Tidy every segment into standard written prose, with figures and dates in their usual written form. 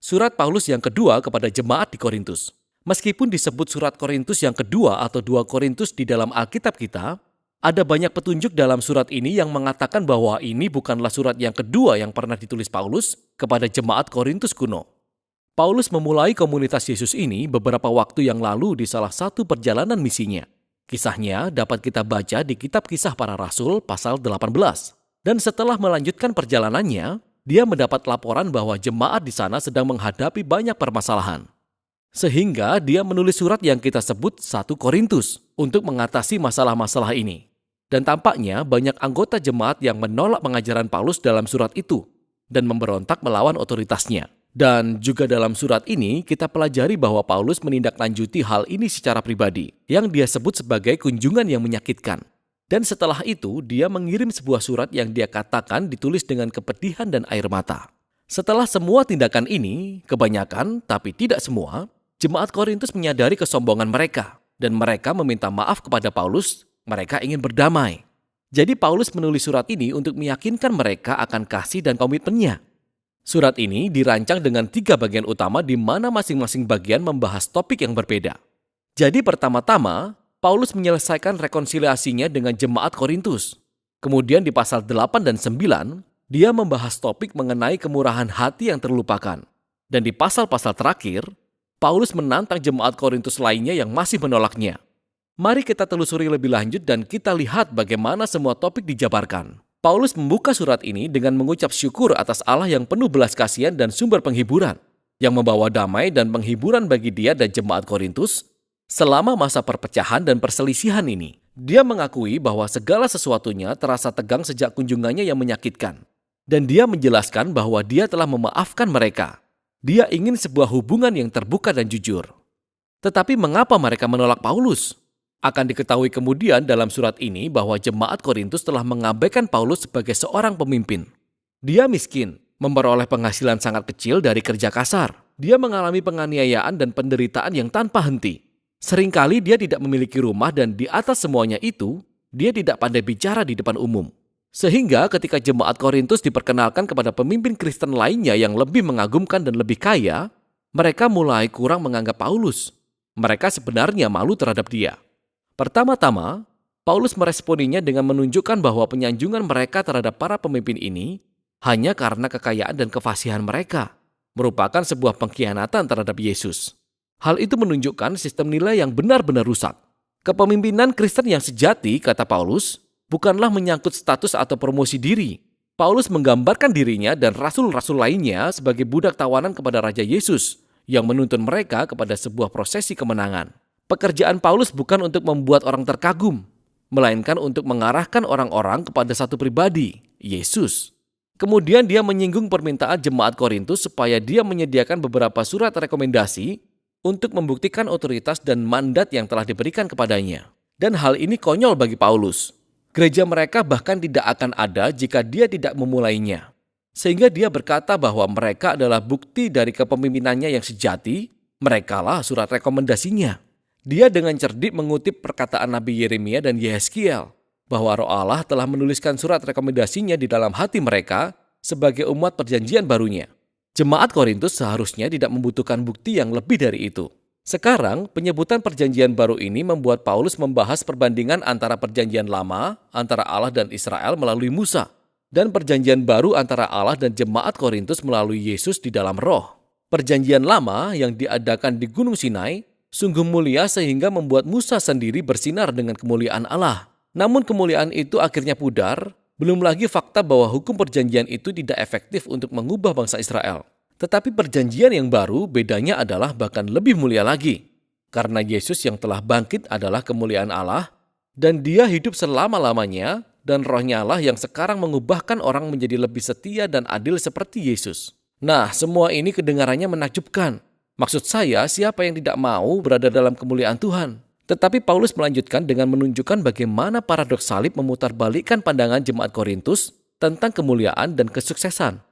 Surat Paulus yang kedua kepada jemaat di Korintus. Meskipun disebut surat Korintus yang kedua atau 2 Korintus di dalam Alkitab kita, ada banyak petunjuk dalam surat ini yang mengatakan bahwa ini bukanlah surat yang kedua yang pernah ditulis Paulus kepada jemaat Korintus kuno. Paulus memulai komunitas Yesus ini beberapa waktu yang lalu di salah satu perjalanan misinya. Kisahnya dapat kita baca di kitab Kisah Para Rasul pasal 18. Dan setelah melanjutkan perjalanannya, dia mendapat laporan bahwa jemaat di sana sedang menghadapi banyak permasalahan. Sehingga dia menulis surat yang kita sebut 1 Korintus untuk mengatasi masalah-masalah ini. Dan tampaknya banyak anggota jemaat yang menolak pengajaran Paulus dalam surat itu dan memberontak melawan otoritasnya. Dan juga dalam surat ini kita pelajari bahwa Paulus menindaklanjuti hal ini secara pribadi yang dia sebut sebagai kunjungan yang menyakitkan. Dan setelah itu, dia mengirim sebuah surat yang dia katakan ditulis dengan kepedihan dan air mata. Setelah semua tindakan ini, kebanyakan, tapi tidak semua, jemaat Korintus menyadari kesombongan mereka. Dan mereka meminta maaf kepada Paulus, mereka ingin berdamai. Jadi Paulus menulis surat ini untuk meyakinkan mereka akan kasih dan komitmennya. Surat ini dirancang dengan 3 bagian utama di mana masing-masing bagian membahas topik yang berbeda. Jadi pertama-tama, Paulus menyelesaikan rekonsiliasinya dengan jemaat Korintus. Kemudian di pasal 8 dan 9, dia membahas topik mengenai kemurahan hati yang terlupakan. Dan di pasal-pasal terakhir, Paulus menantang jemaat Korintus lainnya yang masih menolaknya. Mari kita telusuri lebih lanjut dan kita lihat bagaimana semua topik dijabarkan. Paulus membuka surat ini dengan mengucap syukur atas Allah yang penuh belas kasihan dan sumber penghiburan, yang membawa damai dan penghiburan bagi dia dan jemaat Korintus. Selama masa perpecahan dan perselisihan ini, dia mengakui bahwa segala sesuatunya terasa tegang sejak kunjungannya yang menyakitkan. Dan dia menjelaskan bahwa dia telah memaafkan mereka. Dia ingin sebuah hubungan yang terbuka dan jujur. Tetapi mengapa mereka menolak Paulus? Akan diketahui kemudian dalam surat ini bahwa jemaat Korintus telah mengabaikan Paulus sebagai seorang pemimpin. Dia miskin, memperoleh penghasilan sangat kecil dari kerja kasar. Dia mengalami penganiayaan dan penderitaan yang tanpa henti. Seringkali dia tidak memiliki rumah dan di atas semuanya itu, dia tidak pandai bicara di depan umum. Sehingga ketika jemaat Korintus diperkenalkan kepada pemimpin Kristen lainnya yang lebih mengagumkan dan lebih kaya, mereka mulai kurang menganggap Paulus. Mereka sebenarnya malu terhadap dia. Pertama-tama, Paulus meresponinya dengan menunjukkan bahwa penyanjungan mereka terhadap para pemimpin ini hanya karena kekayaan dan kefasihan mereka, merupakan sebuah pengkhianatan terhadap Yesus. Hal itu menunjukkan sistem nilai yang benar-benar rusak. Kepemimpinan Kristen yang sejati, kata Paulus, bukanlah menyangkut status atau promosi diri. Paulus menggambarkan dirinya dan rasul-rasul lainnya sebagai budak tawanan kepada Raja Yesus yang menuntun mereka kepada sebuah prosesi kemenangan. Pekerjaan Paulus bukan untuk membuat orang terkagum, melainkan untuk mengarahkan orang-orang kepada satu pribadi, Yesus. Kemudian dia menyinggung permintaan jemaat Korintus supaya dia menyediakan beberapa surat rekomendasi untuk membuktikan otoritas dan mandat yang telah diberikan kepadanya. Dan hal ini konyol bagi Paulus. Gereja mereka bahkan tidak akan ada jika dia tidak memulainya. Sehingga dia berkata bahwa mereka adalah bukti dari kepemimpinannya yang sejati, merekalah surat rekomendasinya. Dia dengan cerdik mengutip perkataan Nabi Yeremia dan Yehezkiel, bahwa Roh Allah telah menuliskan surat rekomendasinya di dalam hati mereka sebagai umat perjanjian barunya. Jemaat Korintus seharusnya tidak membutuhkan bukti yang lebih dari itu. Sekarang, penyebutan perjanjian baru ini membuat Paulus membahas perbandingan antara perjanjian lama, antara Allah dan Israel melalui Musa, dan perjanjian baru antara Allah dan jemaat Korintus melalui Yesus di dalam Roh. Perjanjian lama yang diadakan di Gunung Sinai sungguh mulia sehingga membuat Musa sendiri bersinar dengan kemuliaan Allah. Namun kemuliaan itu akhirnya pudar. Belum lagi fakta bahwa hukum perjanjian itu tidak efektif untuk mengubah bangsa Israel. Tetapi perjanjian yang baru bedanya adalah bahkan lebih mulia lagi. Karena Yesus yang telah bangkit adalah kemuliaan Allah, dan dia hidup selama-lamanya, dan Roh-Nya Allah yang sekarang mengubahkan orang menjadi lebih setia dan adil seperti Yesus. Nah, semua ini kedengarannya menakjubkan. Maksud saya, siapa yang tidak mau berada dalam kemuliaan Tuhan? Tetapi Paulus melanjutkan dengan menunjukkan bagaimana paradoks salib memutarbalikkan pandangan jemaat Korintus tentang kemuliaan dan kesuksesan.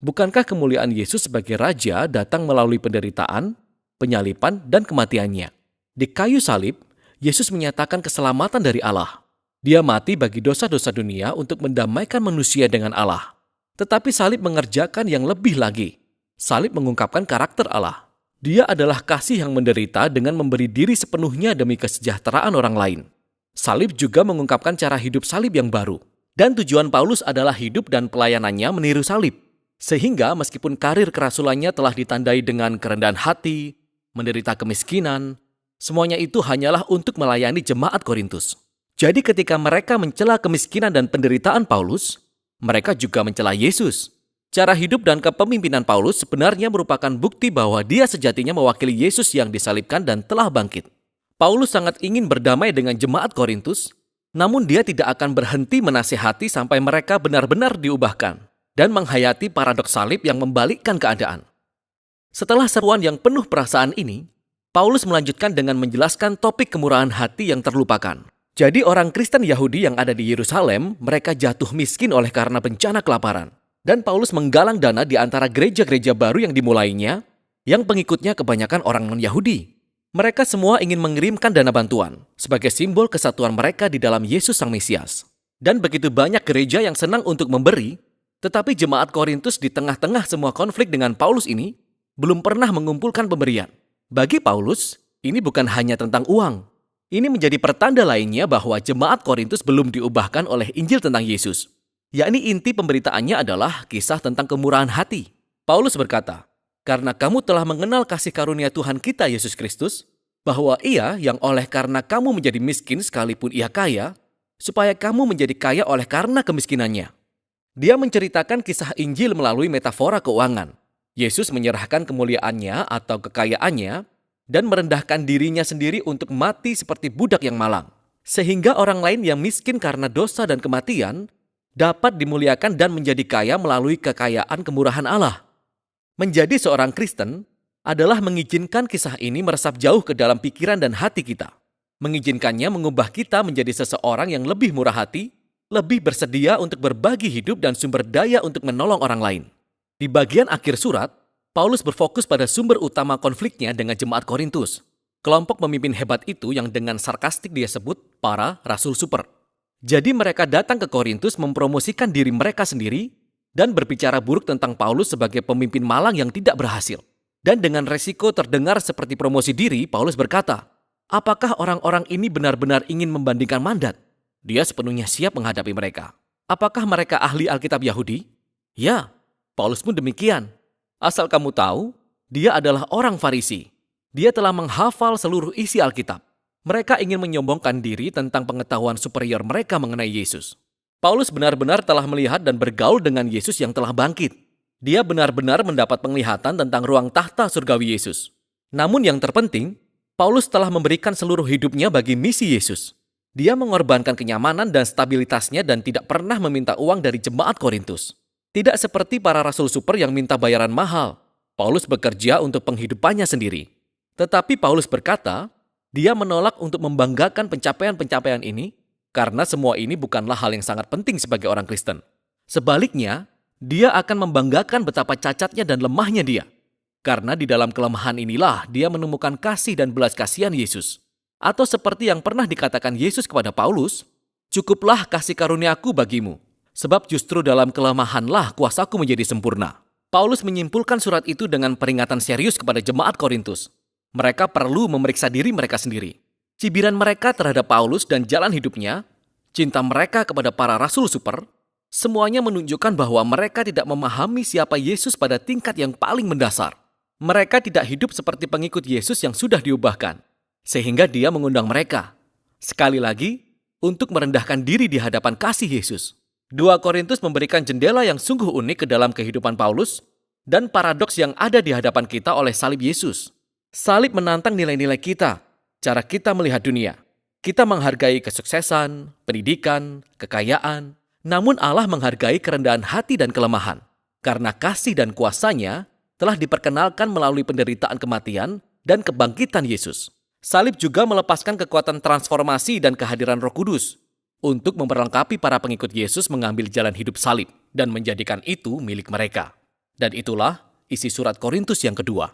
Bukankah kemuliaan Yesus sebagai Raja datang melalui penderitaan, penyalipan, dan kematiannya? Di kayu salib, Yesus menyatakan keselamatan dari Allah. Dia mati bagi dosa-dosa dunia untuk mendamaikan manusia dengan Allah. Tetapi salib mengerjakan yang lebih lagi. Salib mengungkapkan karakter Allah. Dia adalah kasih yang menderita dengan memberi diri sepenuhnya demi kesejahteraan orang lain. Salib juga mengungkapkan cara hidup salib yang baru. Dan tujuan Paulus adalah hidup dan pelayanannya meniru salib. Sehingga meskipun karir kerasulannya telah ditandai dengan kerendahan hati, menderita kemiskinan, semuanya itu hanyalah untuk melayani jemaat Korintus. Jadi ketika mereka mencela kemiskinan dan penderitaan Paulus, mereka juga mencela Yesus. Cara hidup dan kepemimpinan Paulus sebenarnya merupakan bukti bahwa dia sejatinya mewakili Yesus yang disalibkan dan telah bangkit. Paulus sangat ingin berdamai dengan jemaat Korintus, namun dia tidak akan berhenti menasihati sampai mereka benar-benar diubahkan dan menghayati paradoks salib yang membalikkan keadaan. Setelah seruan yang penuh perasaan ini, Paulus melanjutkan dengan menjelaskan topik kemurahan hati yang terlupakan. Jadi orang Kristen Yahudi yang ada di Yerusalem, mereka jatuh miskin oleh karena bencana kelaparan. Dan Paulus menggalang dana di antara gereja-gereja baru yang dimulainya, yang pengikutnya kebanyakan orang non-Yahudi. Mereka semua ingin mengirimkan dana bantuan sebagai simbol kesatuan mereka di dalam Yesus Sang Mesias. Dan begitu banyak gereja yang senang untuk memberi, tetapi jemaat Korintus di tengah-tengah semua konflik dengan Paulus ini belum pernah mengumpulkan pemberian. Bagi Paulus, ini bukan hanya tentang uang. Ini menjadi pertanda lainnya bahwa jemaat Korintus belum diubahkan oleh Injil tentang Yesus. Yakni inti pemberitaannya adalah kisah tentang kemurahan hati. Paulus berkata, "Karena kamu telah mengenal kasih karunia Tuhan kita Yesus Kristus, bahwa Ia yang oleh karena kamu menjadi miskin sekalipun Ia kaya, supaya kamu menjadi kaya oleh karena kemiskinannya." Dia menceritakan kisah Injil melalui metafora keuangan. Yesus menyerahkan kemuliaannya atau kekayaannya dan merendahkan dirinya sendiri untuk mati seperti budak yang malang. Sehingga orang lain yang miskin karena dosa dan kematian dapat dimuliakan dan menjadi kaya melalui kekayaan kemurahan Allah. Menjadi seorang Kristen adalah mengizinkan kisah ini meresap jauh ke dalam pikiran dan hati kita. Mengizinkannya mengubah kita menjadi seseorang yang lebih murah hati, lebih bersedia untuk berbagi hidup dan sumber daya untuk menolong orang lain. Di bagian akhir surat, Paulus berfokus pada sumber utama konfliknya dengan jemaat Korintus. Kelompok pemimpin hebat itu yang dengan sarkastik dia sebut para rasul super. Jadi mereka datang ke Korintus mempromosikan diri mereka sendiri dan berbicara buruk tentang Paulus sebagai pemimpin malang yang tidak berhasil. Dan dengan resiko terdengar seperti promosi diri, Paulus berkata, "Apakah orang-orang ini benar-benar ingin membandingkan mandat?" Dia sepenuhnya siap menghadapi mereka. Apakah mereka ahli Alkitab Yahudi? Ya, Paulus pun demikian. Asal kamu tahu, dia adalah orang Farisi. Dia telah menghafal seluruh isi Alkitab. Mereka ingin menyombongkan diri tentang pengetahuan superior mereka mengenai Yesus. Paulus benar-benar telah melihat dan bergaul dengan Yesus yang telah bangkit. Dia benar-benar mendapat penglihatan tentang ruang tahta surgawi Yesus. Namun yang terpenting, Paulus telah memberikan seluruh hidupnya bagi misi Yesus. Dia mengorbankan kenyamanan dan stabilitasnya dan tidak pernah meminta uang dari jemaat Korintus. Tidak seperti para rasul super yang minta bayaran mahal. Paulus bekerja untuk penghidupannya sendiri. Tetapi Paulus berkata, dia menolak untuk membanggakan pencapaian-pencapaian ini karena semua ini bukanlah hal yang sangat penting sebagai orang Kristen. Sebaliknya, dia akan membanggakan betapa cacatnya dan lemahnya dia. Karena di dalam kelemahan inilah dia menemukan kasih dan belas kasihan Yesus. Atau seperti yang pernah dikatakan Yesus kepada Paulus, "Cukuplah kasih karuniaku bagimu, sebab justru dalam kelemahanlah kuasaku menjadi sempurna." Paulus menyimpulkan surat itu dengan peringatan serius kepada jemaat Korintus. Mereka perlu memeriksa diri mereka sendiri. Cibiran mereka terhadap Paulus dan jalan hidupnya, cinta mereka kepada para rasul super, semuanya menunjukkan bahwa mereka tidak memahami siapa Yesus pada tingkat yang paling mendasar. Mereka tidak hidup seperti pengikut Yesus yang sudah diubahkan. Sehingga dia mengundang mereka, sekali lagi, untuk merendahkan diri di hadapan kasih Yesus. 2 Korintus memberikan jendela yang sungguh unik ke dalam kehidupan Paulus dan paradoks yang ada di hadapan kita oleh salib Yesus. Salib menantang nilai-nilai kita, cara kita melihat dunia. Kita menghargai kesuksesan, pendidikan, kekayaan, namun Allah menghargai kerendahan hati dan kelemahan. Karena kasih dan kuasanya telah diperkenalkan melalui penderitaan kematian dan kebangkitan Yesus. Salib juga melepaskan kekuatan transformasi dan kehadiran Roh Kudus untuk memperlengkapi para pengikut Yesus mengambil jalan hidup salib dan menjadikan itu milik mereka. Dan itulah isi surat Korintus yang kedua.